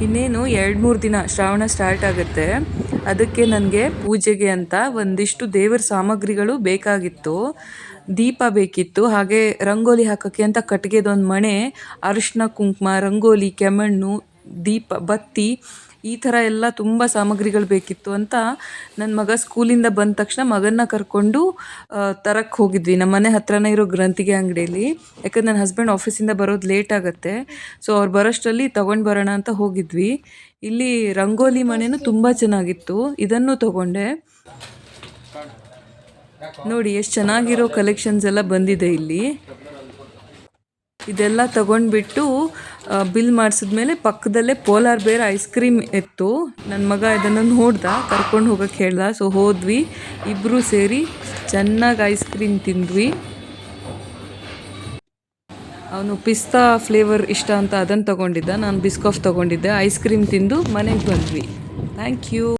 ಇನ್ನೇನು 2-3 ದಿನ ಶ್ರಾವಣ ಸ್ಟಾರ್ಟ್ ಆಗುತ್ತೆ. ಅದಕ್ಕೆ ನನಗೆ ಪೂಜೆಗೆ ಅಂತ ಒಂದಿಷ್ಟು ದೇವರ ಸಾಮಗ್ರಿಗಳು ಬೇಕಾಗಿತ್ತು. ದೀಪ ಬೇಕಿತ್ತು, ಹಾಗೆ ರಂಗೋಲಿ ಹಾಕೋಕ್ಕೆ ಅಂತ ಕಟ್ಟಿಗೆದೊಂದು ಮಣೆ, ಅರಿಶಿನ ಕುಂಕುಮ, ರಂಗೋಲಿ, ಕೆಮ್ಮಣ್ಣು, ದೀಪ, ಬತ್ತಿ, ಈ ಥರ ಎಲ್ಲ ತುಂಬ ಸಾಮಗ್ರಿಗಳು ಬೇಕಿತ್ತು ಅಂತ ನನ್ನ ಮಗ ಸ್ಕೂಲಿಂದ ಬಂದ ತಕ್ಷಣ ಮಗನ್ನ ಕರ್ಕೊಂಡು ತರಕ್ಕೆ ಹೋಗಿದ್ವಿ ನಮ್ಮ ಮನೆ ಹತ್ರನೇ ಇರೋ ಗ್ರಂಥಿಗೆ ಅಂಗಡಿಯಲ್ಲಿ. ಯಾಕಂದ್ರೆ ನನ್ನ ಹಸ್ಬೆಂಡ್ ಆಫೀಸಿಂದ ಬರೋದು ಲೇಟ್ ಆಗುತ್ತೆ. ಸೊ ಅವ್ರು ಬರೋಷ್ಟರಲ್ಲಿ ತೊಗೊಂಡು ಬರೋಣ ಅಂತ ಹೋಗಿದ್ವಿ. ಇಲ್ಲಿ ರಂಗೋಲಿ ಮಣೆನೂ ತುಂಬ ಚೆನ್ನಾಗಿತ್ತು, ಇದನ್ನು ತೊಗೊಂಡೆ. ನೋಡಿ ಎಷ್ಟು ಚೆನ್ನಾಗಿರೋ ಕಲೆಕ್ಷನ್ಸ್ ಎಲ್ಲ ಬಂದಿದೆ ಇಲ್ಲಿ. ಇದೆಲ್ಲ ತಗೊಂಡ್ಬಿಟ್ಟು ಬಿಲ್ ಮಾಡಿಸಿದ್ಮೇಲೆ ಪಕ್ಕದಲ್ಲೇ ಪೋಲಾರ್ ಬೇರ್ ಐಸ್ ಕ್ರೀಮ್ ಇತ್ತು. ನನ್ನ ಮಗ ಇದನ್ನು ನೋಡ್ದ, ಕರ್ಕೊಂಡು ಹೋಗೋಕ್ಕೆ ಹೇಳ್ದ. ಸೊ ಹೋದ್ವಿ, ಇಬ್ಬರು ಸೇರಿ ಚೆನ್ನಾಗಿ ಐಸ್ ಕ್ರೀಮ್ ತಿಂದ್ವಿ. ಅವನು ಪಿಸ್ತಾ ಫ್ಲೇವರ್ ಇಷ್ಟ ಅಂತ ಅದನ್ನು ತೊಗೊಂಡಿದ್ದ, ನಾನು ಬಿಸ್ಕಾಫ್ ತೊಗೊಂಡಿದ್ದೆ. ಐಸ್ ಕ್ರೀಮ್ ತಿಂದು ಮನೆಗೆ ಬಂದ್ವಿ. Thank you.